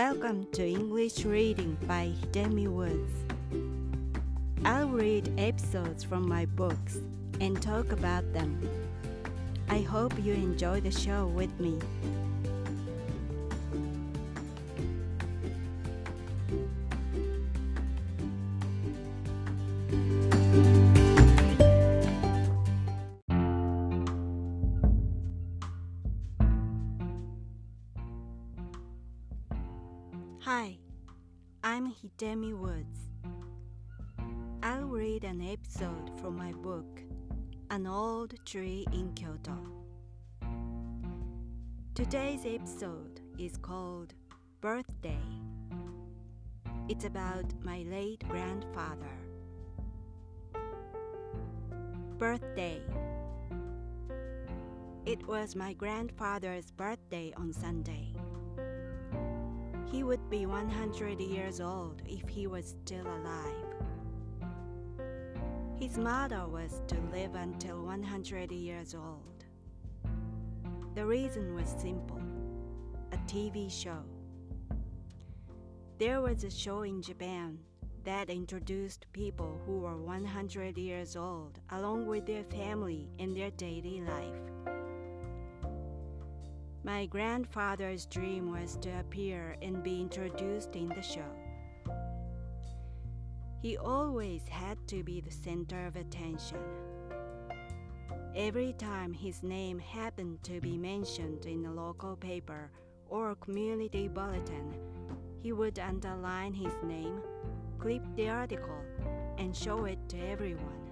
Welcome to English Reading by Hidemi Woods. I'll read episodes from my books and talk about them. I hope you enjoy the show with me. Hi, I'm Hidemi Woods. I'll read an episode from my book, An Old Tree in Kyoto. Today's episode is called Birthday. It's about my late grandfather. Birthday. It was my grandfather's birthday on Sunday. He would be 100 years old if he was still alive. His motto was to live until 100 years old. The reason was simple: a TV show. There was a show in Japan that introduced people who were 100 years old along with their family and their daily life. My grandfather's dream was to appear and be introduced in the show. He always had to be the center of attention. Every time his name happened to be mentioned in a local paper or a community bulletin, he would underline his name, clip the article, and show it to everyone.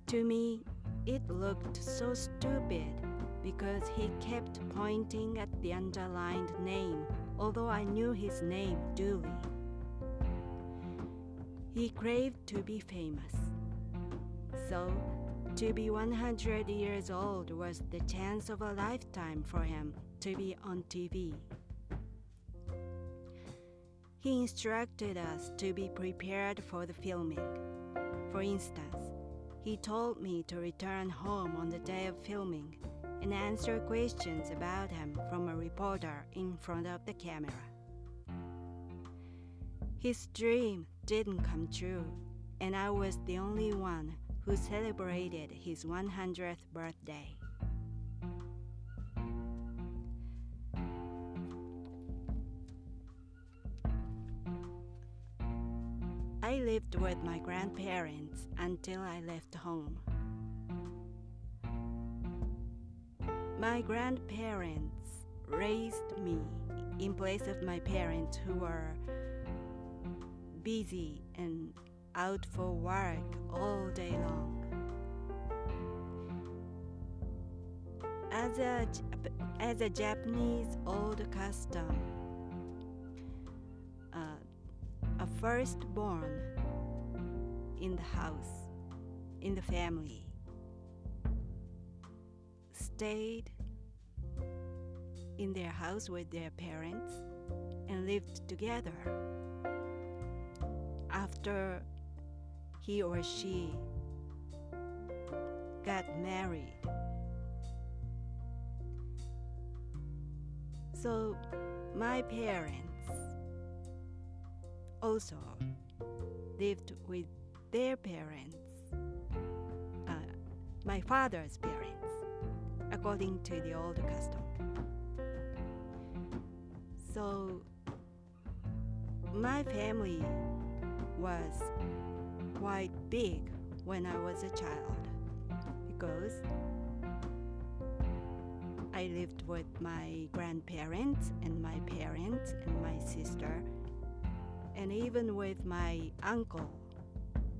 To me, it looked so stupid because he kept pointing at the underlined name, although I knew his name duly. He craved to be famous. So, to be 100 years old was the chance of a lifetime for him to be on TV. He instructed us to be prepared for the filming. For instance, he told me to return home on the day of filming and answer questions about him from a reporter in front of the camera. His dream didn't come true, and I was the only one who celebrated his 100th birthday. I lived with my grandparents until I left home. My grandparents raised me in place of my parents who were busy and out for work all day long. As a Japanese old custom, a firstborn in the house, in the family, stayed in their house with their parents and lived together. After he or she got married. So my parents also lived with their parents, my father's parents, according to the old custom. So my family was quite big when I was a child because I lived with my grandparents and my parents and my sister and even with my uncle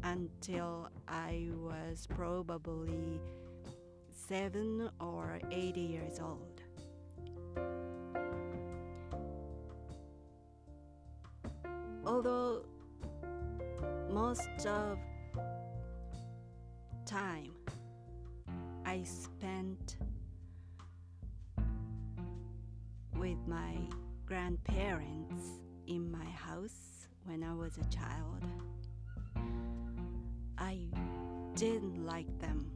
until I was probably 7 or 8 years old. Although most of time I spent with my grandparents in my house when I was a child, I didn't like them.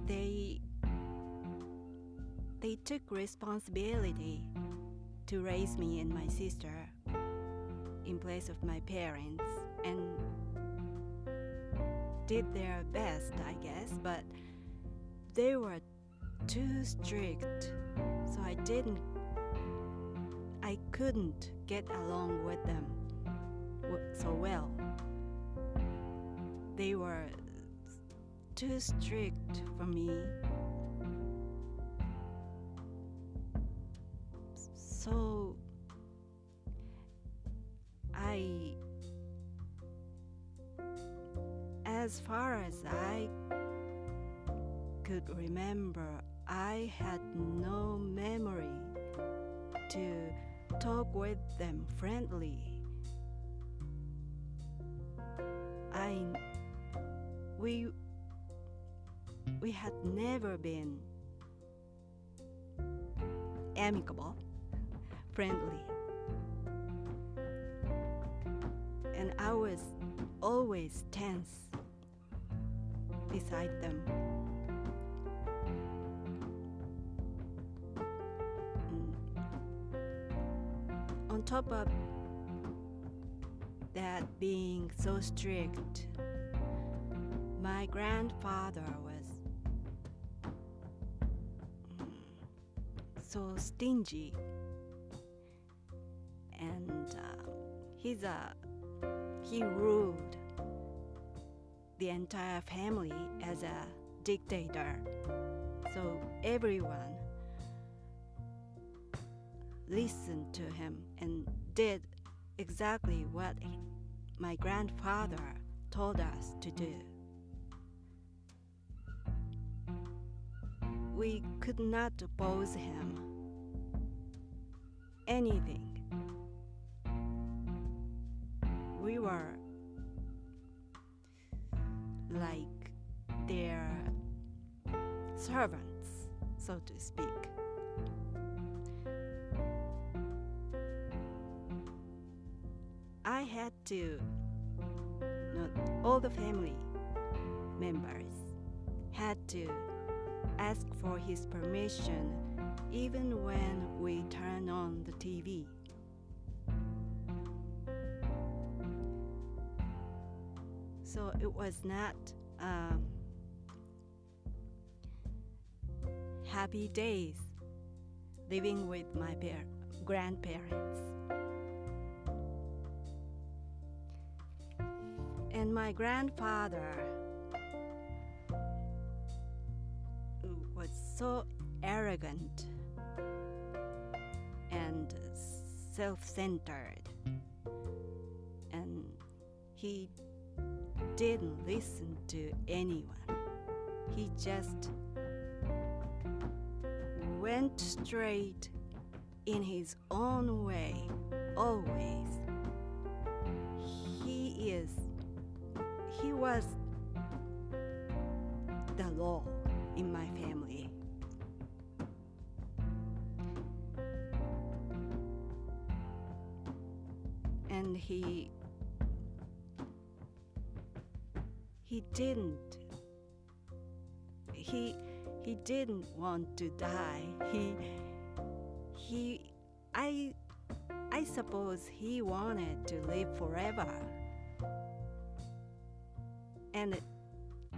They took responsibility to raise me and my sister in place of my parents and did their best, I guess, but they were too strict, so I couldn't get along with them so well. They were too strict for me. So as far as I could remember, I had no memory to talk with them friendly. We had never been amicable, friendly, and I was always tense beside them. On top of that being so strict, my grandfather was so stingy, and he ruled the entire family as a dictator. So everyone listened to him and did exactly what my grandfather told us to do. We could not oppose him anything. We were like their servants, so to speak. I had to, all the family members had to ask for his permission even when we turn on the TV. So it was not happy days living with my grandparents. And my grandfather was so arrogant and self-centered, and he didn't listen to anyone. He just went straight in his own way, always. He was the law in my family. And he didn't want to die. I suppose he wanted to live forever. And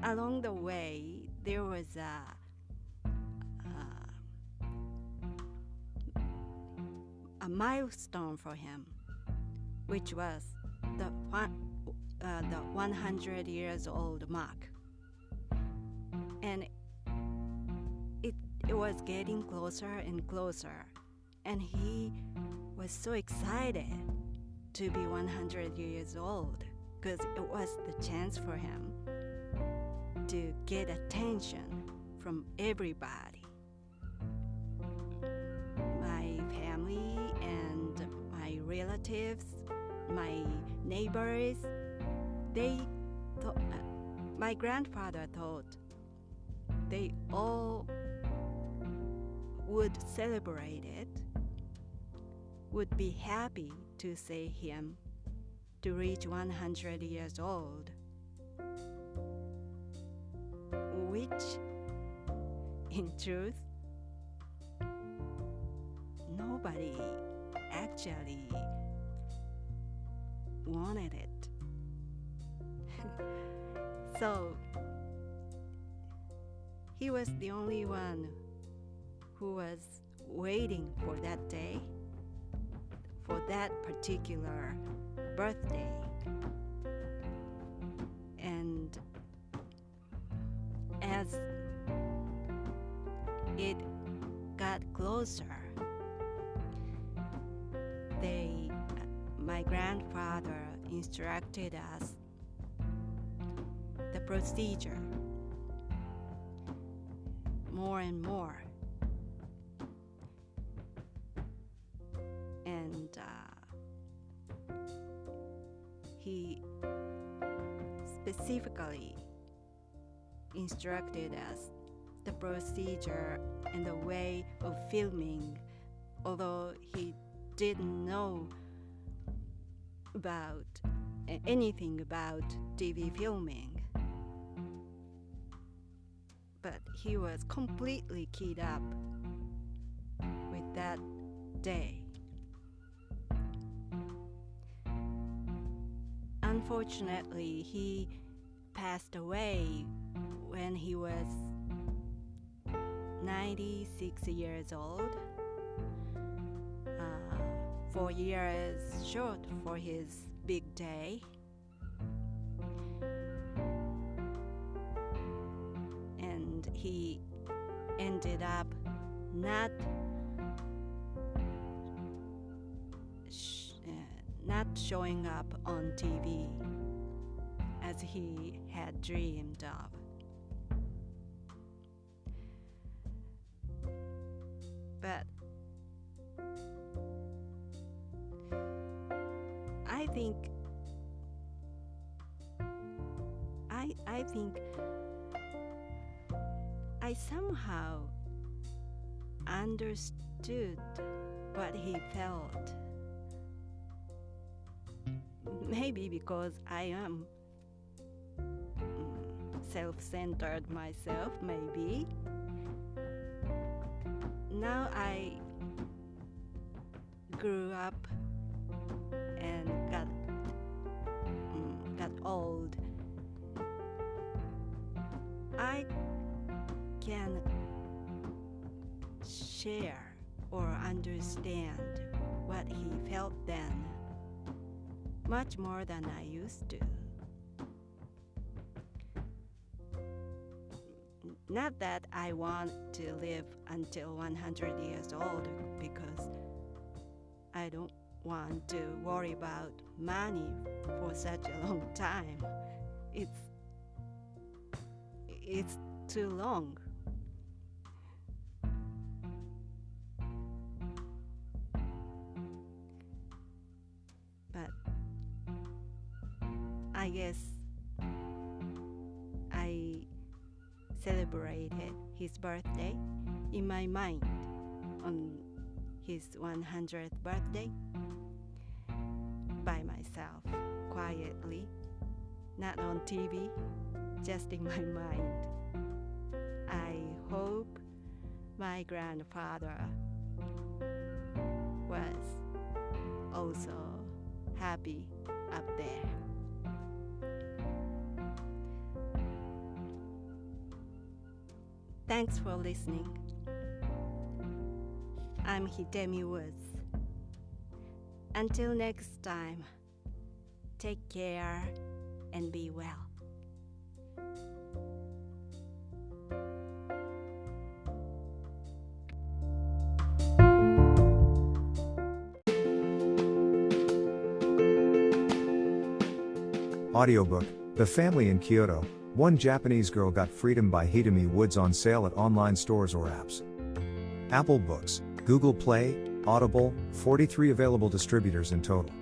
along the way, there was a milestone for him, which was the 100 years old mark. And it was getting closer and closer, and he was so excited to be 100 years old, because it was the chance for him to get attention from everybody. My family and my relatives, my neighbors, my grandfather thought they all would celebrate it, would be happy to see him to reach 100 years old, which in truth nobody actually wanted it. So he was the only one who was waiting for that day, for that particular birthday. And as it got closer, my grandfather instructed us the procedure more and more. And he specifically instructed us the procedure and the way of filming, although he didn't know about anything about TV filming. But he was completely keyed up with that day. Unfortunately, he passed away when he was 96 years old, 4 years short for his big day. And he ended up not showing up on TV as he had dreamed of. But I think I somehow understood what he felt. Maybe because I am self-centered myself, maybe. Now I grew up and got old. I can share or understand what he felt then much more than I used to. Not that I want to live until 100 years old, because I don't want to worry about money for such a long time. It's too long. But I guess I celebrated his birthday in my mind on his 100th birthday by myself, quietly, not on TV, just in my mind. I hope my grandfather was also happy up there. Thanks for listening. I'm Hidemi Woods. Until next time, take care and be well. Audiobook, The Family in Kyoto, One Japanese Girl Got Freedom by Hidemi Woods, on sale at online stores or apps. Apple Books, Google Play, Audible, 43 available distributors in total.